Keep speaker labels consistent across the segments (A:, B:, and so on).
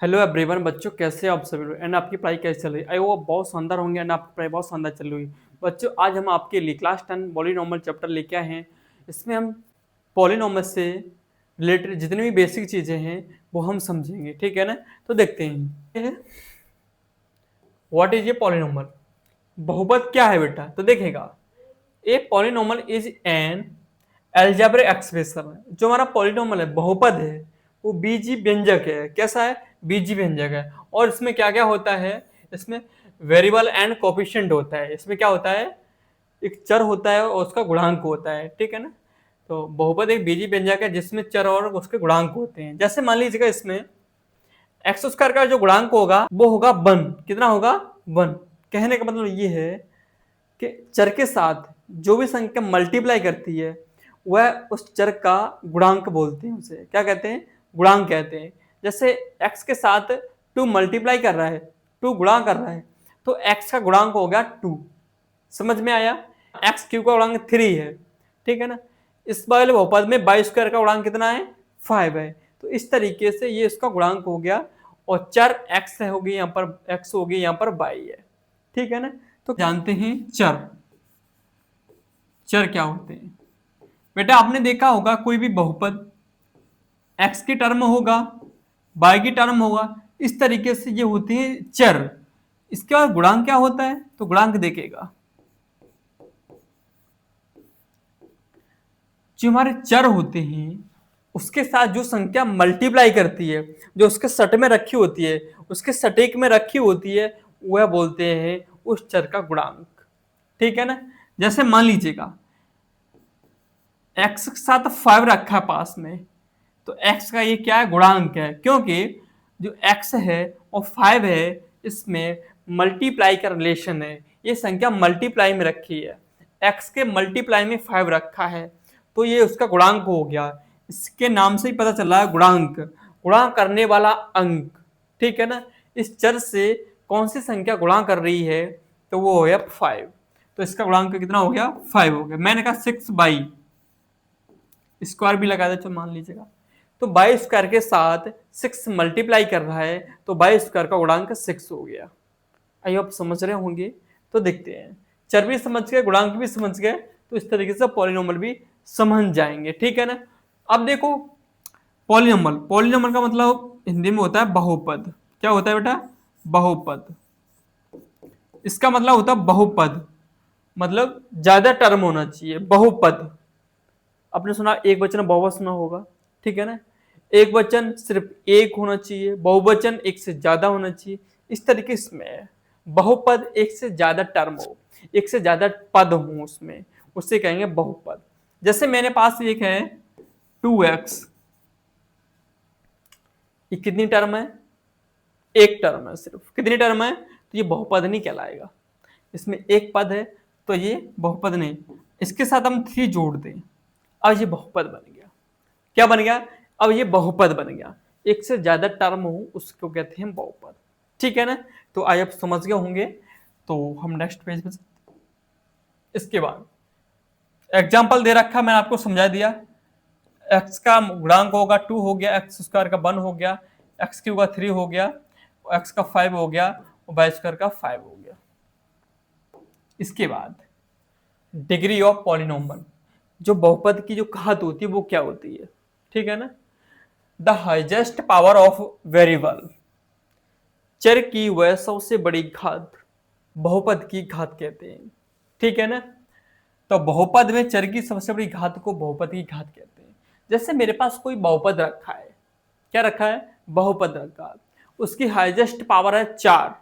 A: Hello everyone बच्चों, कैसे आप सभी लोग एंड आपकी पढ़ाई कैसे चल रही है? आई वो बहुत शानदार होंगे एंड आपकी पढ़ाई बहुत शानदार चल रही है। बच्चों, आज हम आपके लिए क्लास 10 पॉलीनॉमियल चैप्टर लेके आए हैं। इसमें हम पॉलीनॉमियल से रिलेटेड जितनी भी बेसिक चीज़ें हैं वो हम समझेंगे, ठीक है ना? तो देखते हैं व्हाट इज ए पॉलीनॉमियल। बहुपद क्या है बेटा? तो देखेगा, a polynomial is an algebraic expression. जो हमारा पॉलीनॉमियल है, बहुपद है, वो बीजी व्यंजक है। कैसा है? बीजी व्यंजक है। और इसमें क्या क्या होता है? इसमें वेरिएबल एंड कोफिशिएंट होता है। इसमें क्या होता है? एक चर होता है और उसका गुणांक होता है, ठीक है ना? तो बहुपद एक बीजी व्यंजक है जिसमें चर और उसके गुणांक होते हैं। जैसे मान लीजिएगा, इसमें एक्स स्क्वायर का जो गुणांक होगा वो होगा 1। कितना होगा? 1। कहने का मतलब ये है कि चर के साथ जो भी संख्या मल्टीप्लाई करती है वह उस चर का गुणांक बोलते हैं। उसे क्या कहते हैं? गुणांक कहते हैं। जैसे x के साथ 2 मल्टीप्लाई कर रहा है, 2 गुणा कर रहा है, तो x का गुणांक हो गया 2। समझ में आया? एक्स क्यू का गुणांक 3 है, ठीक है ना? इस वाले बहुपद में बाई स्क्वायर का गुणांक कितना है? 5 है। तो इस तरीके से ये इसका गुणांक हो गया और चर x होगी यहाँ पर, x होगी यहाँ पर बाई है, ठीक है ना? तो जानते हैं चर। चर क्या होते हैं बेटा? आपने देखा होगा कोई भी बहुपद x की टर्म होगा, y की टर्म होगा, इस तरीके से ये होते हैं चर। इसके बाद गुणांक क्या होता है? तो गुणांक देखेगा, जो हमारे चर होते हैं उसके साथ जो संख्या मल्टीप्लाई करती है, जो उसके सट में रखी होती है, उसके सटीक में रखी होती है, वह बोलते हैं उस चर का गुणांक, ठीक है ना? जैसे मान लीजिएगा x के साथ 5 रखा है पास में, तो x का ये क्या है? गुणांक है, क्योंकि जो x है और 5 है इसमें मल्टीप्लाई का रिलेशन है। ये संख्या मल्टीप्लाई में रखी है, x के मल्टीप्लाई में 5 रखा है, तो ये उसका गुणांक हो गया। इसके नाम से ही पता चल रहा है गुणांक, गुणा करने वाला अंक, ठीक है ना? इस चर से कौन सी संख्या गुणा कर रही है? तो वो हो गया 5। तो इसका गुणांक कितना हो गया? 5 हो गया। मैंने कहा 6 बाई स्क्वायर भी लगा दे तो मान लीजिएगा, तो बाई स्क्वायर के साथ 6 मल्टीप्लाई कर रहा है, तो बाई स्क्वायर का गुणांक 6 हो गया। आई आप समझ रहे होंगे। तो देखते हैं, चर भी समझ गए, गुणांक भी समझ गए, तो इस तरीके से पॉलिनोमियल भी समझ जाएंगे, ठीक है ना? अब देखो, पॉलिनोमियल, पॉलिनोमियल का मतलब हिंदी में होता है बहुपद। क्या होता है बेटा? बहुपद। इसका मतलब होता है बहुपद, मतलब ज्यादा टर्म होना चाहिए। बहुपद, आपने सुना एक वचन बहुवचन सुना होगा, ठीक है ना? एक वचन सिर्फ एक होना चाहिए, बहुवचन एक से ज्यादा होना चाहिए। इस तरीके से बहुपद एक से ज्यादा टर्म हो, एक से ज्यादा पद हो उसमें, उससे कहेंगे बहुपद। जैसे मेरे पास एक है 2x, ये कितनी टर्म है? एक टर्म है सिर्फ। कितनी टर्म है? तो ये बहुपद नहीं कहलाएगा। इसमें एक पद है तो ये बहुपद नहीं। इसके साथ हम 3 जोड़ दें, अब ये बहुपद बन गया। क्या बन गया? अब ये बहुपद बन गया। एक से ज्यादा टर्म हो उसको कहते हैं बहुपद, ठीक है ना? तो आज आप समझ गए होंगे। तो हम नेक्स्ट पेज पे इसके बाद एग्जाम्पल दे रखा, मैंने आपको समझा दिया। एक्स का गुणांक होगा 2 हो गया, एक्स स्क्वायर का 1 हो गया, एक्स क्यू का 3 हो गया, एक्स का 5 हो गया और वाई स्क्वायर का 5 हो गया। इसके बाद डिग्री ऑफ पॉलिनोमियल, जो बहुपद की जो घात होती है वो क्या होती है, ठीक है ना? The highest power of variable, चर की वह सबसे बड़ी घात बहुपद की घात कहते हैं, ठीक है ना? तो बहुपद में चर की सबसे बड़ी घात को बहुपद की घात कहते हैं। जैसे मेरे पास कोई बहुपद रखा है, क्या रखा है? बहुपद रखा है, उसकी हाइजेस्ट पावर है 4,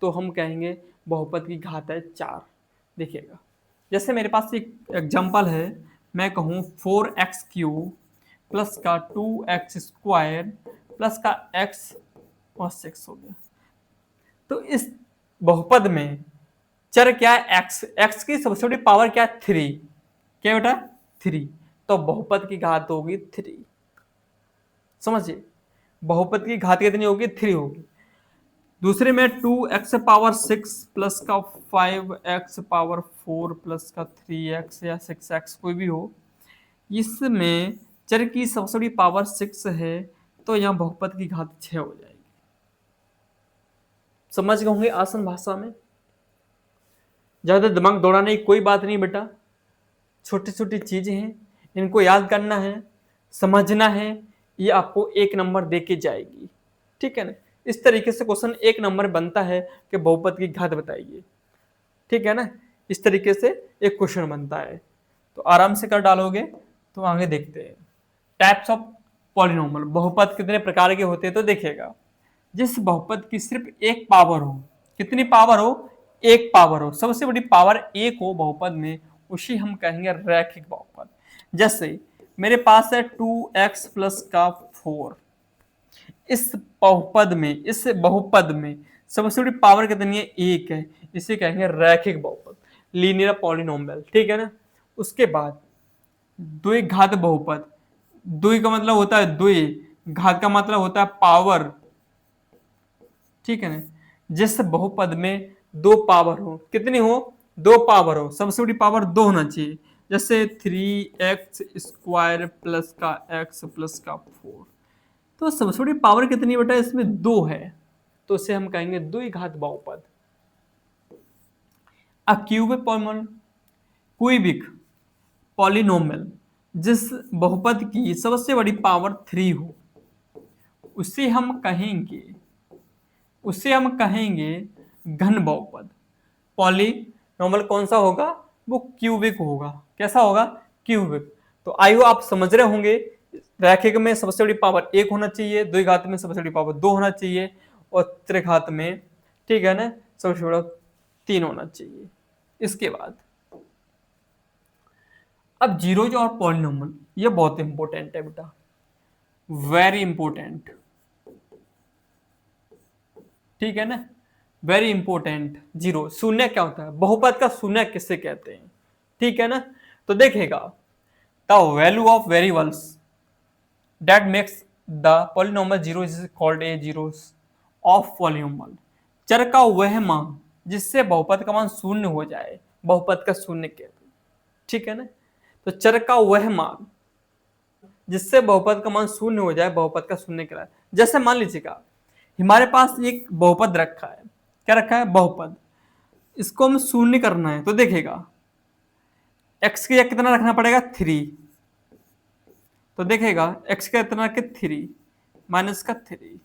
A: तो हम कहेंगे बहुपद की घात है 4। देखिएगा, जैसे मेरे पास एक एग्जांपल है, मैं कहूँ 4x³ प्लस का 2x² प्लस का x और 6 हो गया। तो इस बहुपद में चर क्या है? x, x की सबसे बड़ी पावर क्या है? 3। क्या बेटा? 3। तो बहुपद की घात होगी 3। समझिए, बहुपद की घात कितनी होगी? 3 होगी। दूसरे में 2x⁻6 प्लस का 5x⁻4 प्लस का 3x या 6x कोई भी हो, इसमें चर की सबसे बड़ी पावर 6 है, तो यहाँ बहुपद की घात 6 हो जाएगी। समझ गए होंगे आसान भाषा में। ज्यादा दिमाग दौड़ाने की कोई बात नहीं बेटा, छोटी छोटी चीजें हैं, इनको याद करना है, समझना है, ये आपको 1 नंबर दे के जाएगी। ठीक है ना। इस तरीके से क्वेश्चन 1 नंबर बनता है कि बहुपद की घात बताइए। ठीक है ना। इस तरीके से एक क्वेश्चन बनता है, तो आराम से कर डालोगे। तो आगे देखते हैं टाइप्स ऑफ पॉलिनोमियल, बहुपद कितने प्रकार के होते हैं। तो देखिएगा, जिस बहुपद की सिर्फ एक पावर हो, कितनी पावर हो, एक पावर हो, सबसे बड़ी पावर एक हो बहुपद में, उसी हम कहेंगे रैखिक बहुपद। जैसे मेरे पास है 2x प्लस का 4, इस बहुपद में सबसे बड़ी पावर कितनी है, एक है, इसे कहेंगे रैखिक बहुपद, लीनियर पॉलिनोमियल। ठीक है ना। उसके बाद द्विघात बहुपद, द्वि का मतलब होता है द्वि, घात का मतलब होता है पावर। ठीक है ना। जिस बहुपद में दो पावर हो, कितनी हो, दो पावर हो, सबसे बड़ी पावर दो होना चाहिए। जैसे 3x² प्लस का x प्लस का 4, तो सबसे बड़ी पावर कितनी बेटा, इसमें दो है, तो इसे हम कहेंगे द्विघात बहुपद। A cubic polynomial, cubic polynomial जिस बहुपद की सबसे बड़ी पावर 3 हो, उसे हम कहेंगे घन बहुपद। पॉलिनोमियल कौन सा होगा, वो क्यूबिक होगा। कैसा होगा, क्यूबिक। तो आइयो आप समझ रहे होंगे, रैखिक में सबसे बड़ी पावर एक होना चाहिए, द्विघात में सबसे बड़ी पावर दो होना चाहिए, और त्रिघात में, ठीक है ना, सबसे बड़ा 3 होना चाहिए। इसके बाद अब जीरोज और पॉलिनोमियल, ये बहुत इंपॉर्टेंट है बेटा, वेरी इंपॉर्टेंट। ठीक है ना, वेरी इंपॉर्टेंट। जीरो, शून्य क्या होता है, बहुपद का शून्य किससे कहते हैं। ठीक है ना। तो देखेगा, the value of variables that makes the polynomial zero is called a zeros of polynomial. चर का वह मान जिससे बहुपद का मान शून्य हो जाए, बहुपद का शून्य कहते हैं। ठीक है ना। तो चर का वह मान जिससे बहुपद का मान शून्य हो जाए, बहुपद का शून्य कहलाए। जैसे मान लीजिएगा, हमारे पास एक बहुपद रखा है, क्या रखा है, बहुपद, इसको हम शून्य करना है। तो देखेगा, x की जगह कितना रखना पड़ेगा, 3। तो देखेगा x का कितना रखे, 3 माइनस का 3,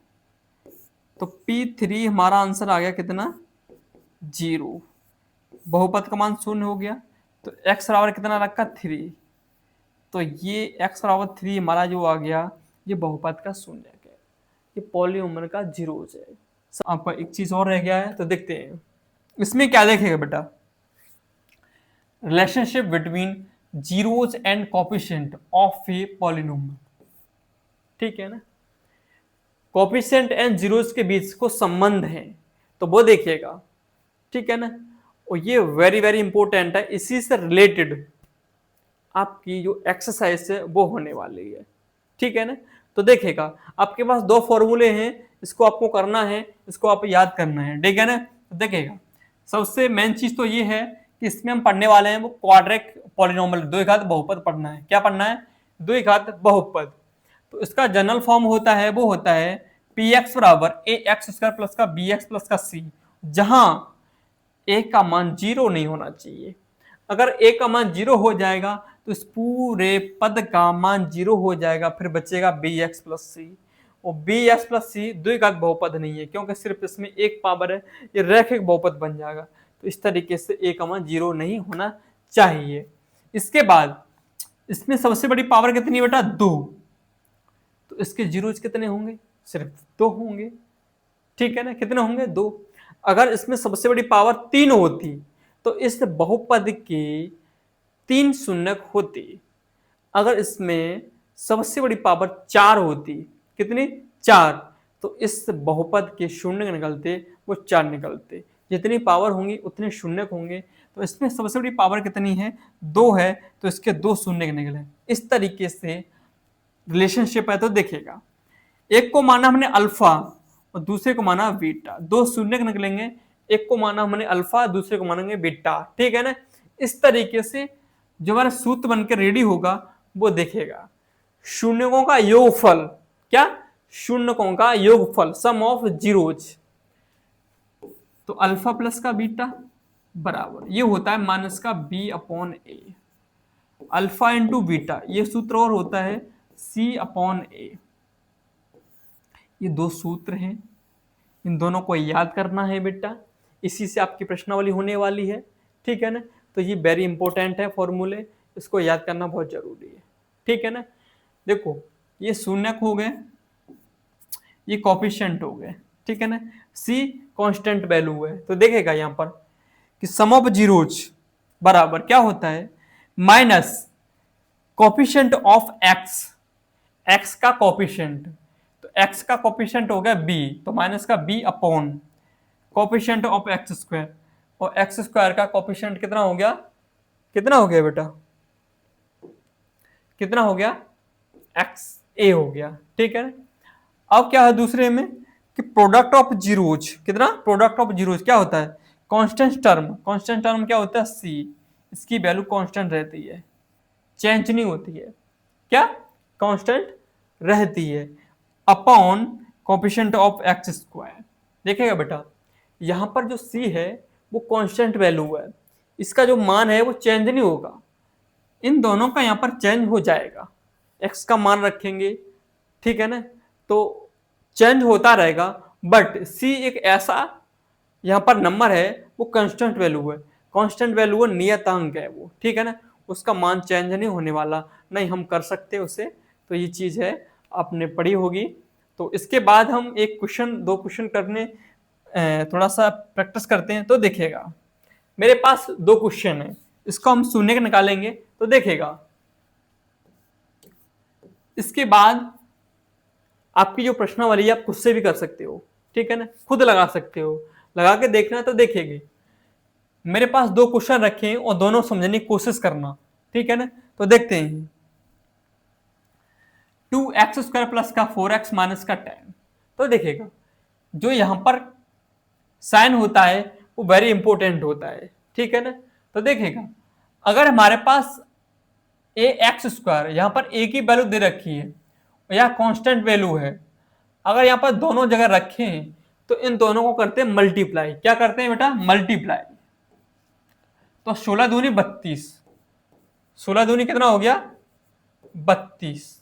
A: तो P3 हमारा आंसर आ गया कितना, 0। बहुपद का मान शून्य हो गया, तो x बराबर कितना रखा, 3। तो ये x बराबर 3 हमारा जो आ गया, ये बहुपद का शून्य है, ये पॉलिनोमियल का जीरोस है। आपका एक चीज और रह गया है, तो देखते हैं इसमें क्या देखेगा बेटा, relationship between zeros and coefficient of a polynomial. ठीक है ना। कोफिशिएंट एंड जीरोस के बीच को संबंध है, तो वो देखिएगा। ठीक है ना। और ये वेरी वेरी इंपॉर्टेंट है, इसी से रिलेटेड आपकी जो एक्सरसाइज है वो होने वाली है। ठीक है ना। तो देखेगा, आपके पास दो फॉर्मूले हैं, इसको आपको करना है, इसको आप याद करना है। ठीक है ना। तो देखेगा, सबसे मेन चीज तो ये है कि इसमें हम पढ़ने वाले हैं वो क्वाड्रेटिक पॉलिनोमियल, द्विघात बहुपद पढ़ना है। क्या पढ़ना है, द्विघात बहुपद। तो इसका जनरल फॉर्म होता है, वो होता है पी एक्स बराबर ए एक्स स्क्वायर प्लस का बी एक्स प्लस का सी, जहां ए का मान 0 नहीं होना चाहिए। अगर ए का मान 0 हो जाएगा तो इस पूरे पद का मान 0 हो जाएगा, फिर बचेगा बी एक्स प्लस सी। और बी एक्स प्लस सी द्विघात बहुपद नहीं है, क्योंकि सिर्फ इसमें एक पावर है, ये रैखिक बहुपद बन जाएगा। तो इस तरीके से ए का मान 0 नहीं होना चाहिए। इसके बाद इसमें सबसे बड़ी पावर कितनी बेटा, 2। तो इसके जीरोज कितने होंगे, सिर्फ 2 होंगे। ठीक है ना, कितने होंगे, 2। अगर इसमें सबसे बड़ी पावर 3 होती तो इस बहुपद के 3 शून्यक होते। अगर इसमें सबसे बड़ी पावर 4 होती, कितनी, 4, तो इस बहुपद के शून्य निकलते, वो 4 निकलते। जितनी पावर होंगी उतने शून्यक होंगे। तो इसमें सबसे बड़ी पावर कितनी है, 2 है, तो इसके 2 शून्य निकले। इस तरीके से रिलेशनशिप है। तो देखिएगा, एक को माना हमने अल्फा और दूसरे को माना बीटा, 2 शून्य निकलेंगे। एक को माना हमने अल्फा, दूसरे को मानेंगे बीटा। ठीक है ना। इस तरीके से जो हमारा सूत्र बनकर रेडी होगा वो देखेगा, शून्यकों का योगफल, क्या, शून्यकों का योगफल, सम ऑफ जीरोज, तो अल्फा प्लस का बीटा बराबर ये होता है माइनस का बी अपॉन ए। अल्फा इंटू बीटा ये सूत्र और होता है सी अपॉन ए। ये दो सूत्र हैं, इन दोनों को याद करना है बेटा, इसी से आपकी प्रश्नावली होने वाली है। ठीक है ना, तो ये वेरी इंपॉर्टेंट है फॉर्मूले, इसको याद करना बहुत जरूरी है। ठीक है ना, देखो ये शून्यक हो गए, ये कॉफिशिएंट हो गए। ठीक है ना, सी कांस्टेंट वैल्यू है, तो देखेगा यहाँ पर कि सम ऑफ जीरोज बराबर क्या होता है minus coefficient of X, X का कॉफिशिएंट, तो एक्स का कॉफिशिएंट हो गया बी, तो माइनस का B upon coefficient of X square, और एक्स स्क्वायर का कॉफिशिएंट कितना हो गया, कितना हो गया बेटा, कितना हो गया, एक्स ए हो गया। ठीक है, अब क्या है दूसरे में कि प्रोडक्ट ऑफ जीरोज, कितना प्रोडक्ट ऑफ जीरोज क्या होता है कांस्टेंट टर्म, कांस्टेंट टर्म क्या होता है सी, इसकी वैल्यू कांस्टेंट रहती है, चेंज नहीं होती है, क्या कांस्टेंट रहती है, upon coefficient of X square. देखिएगा बेटा यहां पर जो सी है वो कांस्टेंट वैल्यू है, इसका जो मान है वो चेंज नहीं होगा, इन दोनों का यहां पर चेंज हो जाएगा, एक्स का मान रखेंगे। ठीक है ना, तो चेंज होता रहेगा, बट सी एक ऐसा यहां पर नंबर है वो कांस्टेंट वैल्यू है, कांस्टेंट वैल्यू है नियतांक है वो। ठीक है ना, उसका मान चेंज नहीं होने वाला, नहीं हम कर सकते उसे, तो ये चीज है आपने पढ़ी होगी। तो इसके बाद हम एक क्वेश्चन दो क्वेश्चन करने थोड़ा सा प्रैक्टिस करते हैं, तो देखिएगा मेरे पास दो क्वेश्चन है, इसको हम शून्य के निकालेंगे, तो देखिएगा इसके बाद आपकी जो प्रश्नावली है आप खुद से भी कर सकते हो। ठीक है ना, खुद लगा सकते हो, लगा के देखना तो देखेंगे। मेरे पास दो क्वेश्चन रखे हैं और दोनों समझने की कोशिश करना। ठीक है ना, तो देखते हैं 2x स्क्वायर प्लस का 4x माइनस का 10। तो देखिएगा जो यहां पर साइन होता है वो वेरी इंपॉर्टेंट होता है। ठीक है ना, तो देखिएगा अगर हमारे पास ए एक्स स्क्वायर यहां पर ए की वैल्यू दे रखी है, यह कांस्टेंट वैल्यू है, अगर यहाँ पर दोनों जगह रखे हैं तो इन दोनों को करते हैं मल्टीप्लाई, क्या करते हैं बेटा मल्टीप्लाई, तो 16 दूनी 32, 16 दूनी कितना हो गया 32।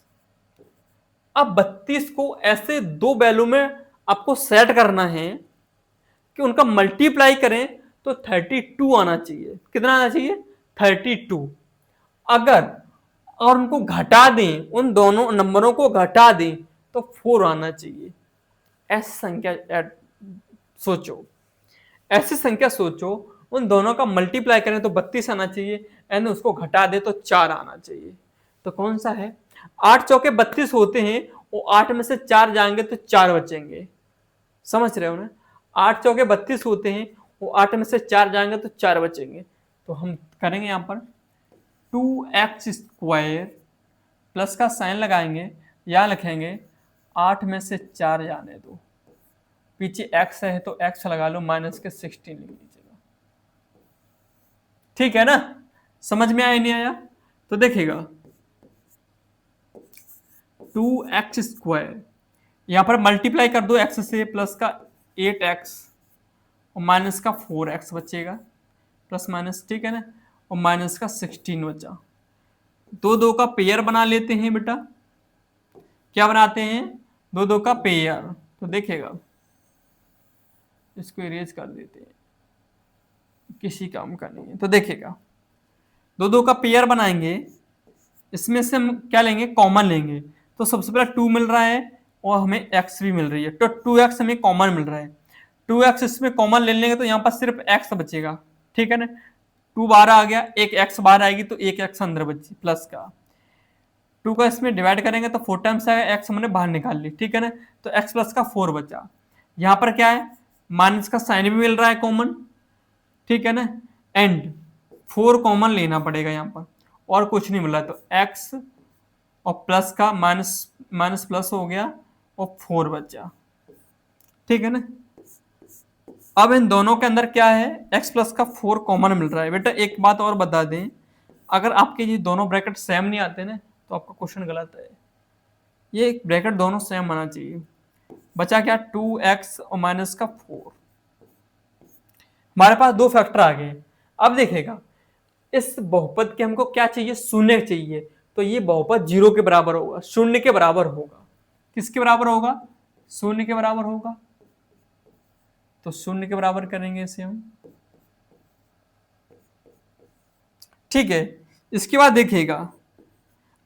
A: अब 32 को ऐसे दो वैल्यू में आपको सेट करना है कि उनका मल्टीप्लाई करें तो 32 आना चाहिए, कितना आना चाहिए 32। अगर और उनको घटा दें, उन दोनों नंबरों को घटा दें तो 4 आना चाहिए। ऐसी संख्या सोचो, ऐसी संख्या सोचो, उन दोनों का मल्टीप्लाई करें तो 32 आना चाहिए, एंड उसको घटा दे तो 4 आना चाहिए। तो कौन सा है, 8 चौके 32 होते हैं, वो 8 में से 4 जाएंगे तो 4 बचेंगे, समझ रहे हो ना, 8 चौके 32 होते हैं, वो 8 में से 4 जाएंगे तो 4 बचेंगे। तो हम करेंगे यहां पर 2x स्क्वायर प्लस का साइन लगाएंगे, यहां लिखेंगे 8 में से 4 जाने दो, पीछे x है तो x लगा लो, माइनस के 16 लिख लीजिएगा। ठीक है ना, समझ में आया नहीं आया, तो देखिएगा 2x स्क्वायर यहां पर मल्टीप्लाई कर दो x से, प्लस का 8x और माइनस का 4x बचेगा, प्लस माइनस, ठीक है ना, और माइनस का 16 बचा। दो दो का पेयर बना लेते हैं बेटा, क्या बनाते हैं, दो दो का पेयर, तो देखिएगा इसको इरेज कर देते हैं, किसी काम का नहीं है। तो देखिएगा दो दो का पेयर बनाएंगे, इसमें से हम क्या लेंगे कॉमन लेंगे, तो सबसे पहले 2 मिल रहा है और हमें x भी मिल रही है, तो 2x हमें कॉमन मिल रहा है, 2x इसमें कॉमन ले लेंगे तो यहाँ पर सिर्फ x बचेगा। ठीक है ना, 2 बाहर आ गया, एक x बाहर आएगी तो एक x अंदर बची, प्लस का 2 का इसमें डिवाइड करेंगे तो 4 टाइम्स आएगा, x हमने बाहर निकाल ली। ठीक है ना, तो x प्लस का 4 बचा, यहाँ पर क्या है माइनस का साइन भी मिल रहा है कॉमन। ठीक है ना, एंड 4 कॉमन लेना पड़ेगा यहाँ पर, और कुछ नहीं मिल रहा, तो x और प्लस का माइनस, माइनस प्लस हो गया और 4 बचा। ठीक है ना, अब इन दोनों के अंदर क्या है x प्लस का 4 कॉमन मिल रहा है। बेटा एक बात और बता दें, अगर आपके ये दोनों ब्रैकेट सेम नहीं आते ना तो आपका क्वेश्चन गलत है, ये ब्रैकेट दोनों सेम आना चाहिए। बचा क्या 2x और माइनस का 4, हमारे पास दो फैक्टर आ गए। अब देखिएगा इस बहुपद के हमको क्या चाहिए, शून्य चाहिए, तो ये बहुपद 0 के बराबर होगा, शून्य के बराबर होगा। किसके बराबर होगा, शून्य के बराबर होगा। तो शून्य के बराबर करेंगे इसे हम, ठीक है। इसके बाद देखिएगा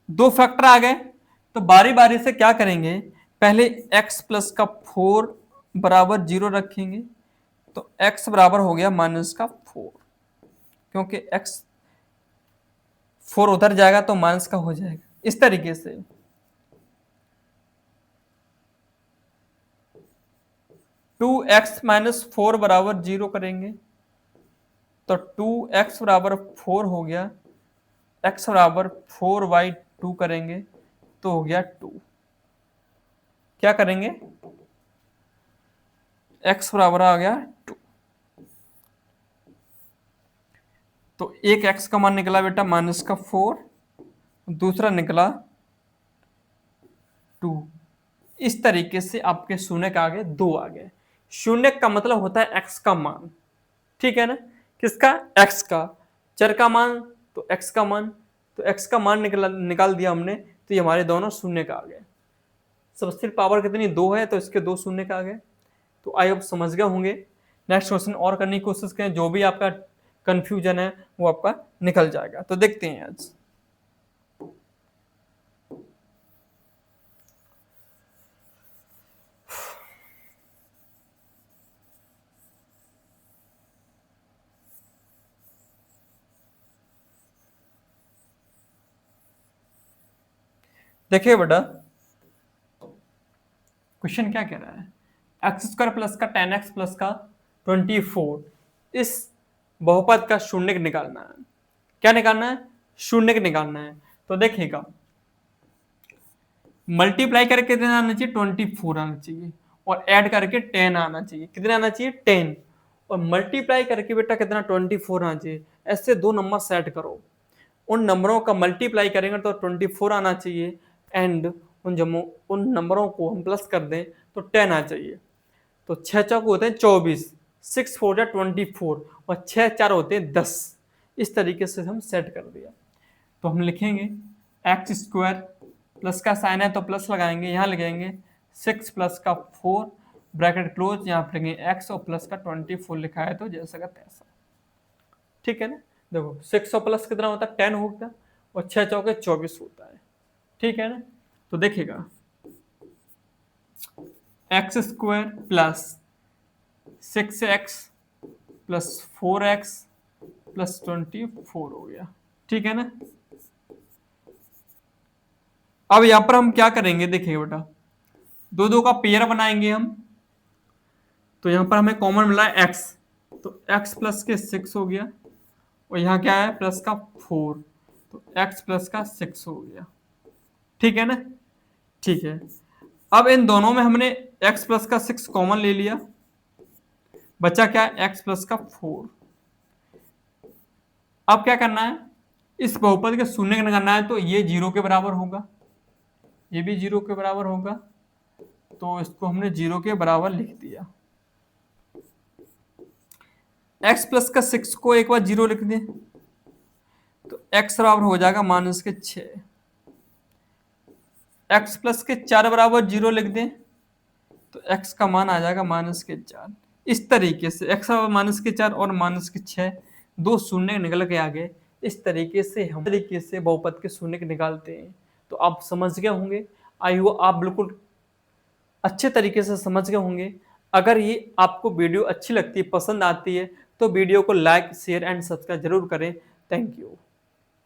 A: दो फैक्टर आ गए, तो बारी बारी से क्या करेंगे, पहले x प्लस का 4 बराबर 0 रखेंगे, तो x बराबर हो गया माइनस का 4, क्योंकि x 4 उधर जाएगा तो माइनस का हो जाएगा। इस तरीके से 2x माइनस 4 बराबर 0 करेंगे, तो 2x बराबर 4 हो गया, x बराबर 4/2 करेंगे तो हो गया 2। क्या करेंगे, x बराबर आ गया 2। तो एक x का मान निकला बेटा माइनस का 4, दूसरा निकला 2। इस तरीके से आपके शून्य का आगे 2 आ गए। शून्य का मतलब होता है x का मान, ठीक है ना। किसका, x का, चर का मान तो x का मान, तो x का मान निकाल दिया हमने, तो ये हमारे दोनों शून्य का आ गए। सबसे पावर कितनी, 2 है, तो इसके 2 शून्य का आ गए। तो आई होप समझ गए होंगे। नेक्स्ट क्वेश्चन और करने की कोशिश करें, जो भी आपका कंफ्यूजन है वो आपका निकल जाएगा। तो देखते हैं आज। देखिए बेटा क्वेश्चन क्या कह रहा है, x² प्लस का 10x प्लस का 24, इस बहुपद का शून्य निकालना है। क्या निकालना है, शून्य निकालना है। तो देखिएगा मल्टीप्लाई करके कितना आना चाहिए, 24 आना चाहिए, और ऐड करके 10 आना चाहिए। कितना आना चाहिए, 10, और मल्टीप्लाई करके बेटा कितना 24 आना चाहिए। ऐसे दो नंबर सेट करो, उन नंबरों का मल्टीप्लाई करेंगे तो 24 आना चाहिए, एंड उन नंबरों को हम प्लस कर दें तो 10 आना चाहिए। तो 6 चौक होते हैं 24, 6 4 24, और 6 4 होते हैं 10। इस तरीके से हम सेट कर दिया। तो हम लिखेंगे x² प्लस का साइन है तो प्लस लगाएंगे, यहाँ लगाएंगे 6 प्लस का 4 ब्रैकेट क्लोज, यहाँ पर लिखेंगे x, और प्लस का 24 लिखा है तो जैसा का तैसा, ठीक है ना। देखो 6 और प्लस कितना होता है, 10 होता है, और 6 चौके 24 होता है, ठीक है ना। तो देखिएगा x² plus 6x plus 4x plus 24 हो गया, ठीक है ना। अब यहां पर हम क्या करेंगे, देखिए बेटा दो दो का पेयर बनाएंगे हम। तो यहां पर हमें कॉमन मिला है x, तो x प्लस के 6 हो गया, और यहाँ क्या है प्लस का 4, तो x प्लस का 6 हो गया, ठीक है ना। ठीक है, अब इन दोनों में हमने x प्लस का 6 कॉमन ले लिया, बचा क्या है x प्लस का 4। अब क्या करना है, इस बहुपद के शून्य करना है, तो ये 0 के बराबर होगा, ये भी 0 के बराबर होगा, तो इसको हमने 0 के बराबर लिख दिया। x प्लस का 6 को एक बार 0 लिख दें, तो x बराबर हो जाएगा माइनस के 6। x प्लस के 4 बराबर 0 लिख दें, तो x का मान आ जाएगा माइनस के 4। इस तरीके से x बराबर माइनस के 4 और माइनस के 6, दो शून्य निकल के आ गए। इस तरीके से हम बहुपद के शून्य निकालते हैं। तो आप समझ गए होंगे, आई होप आप बिल्कुल अच्छे तरीके से समझ गए होंगे। अगर ये आपको वीडियो अच्छी लगती है, पसंद आती है, तो वीडियो को लाइक शेयर एंड सब्सक्राइब जरूर करें। Thank you.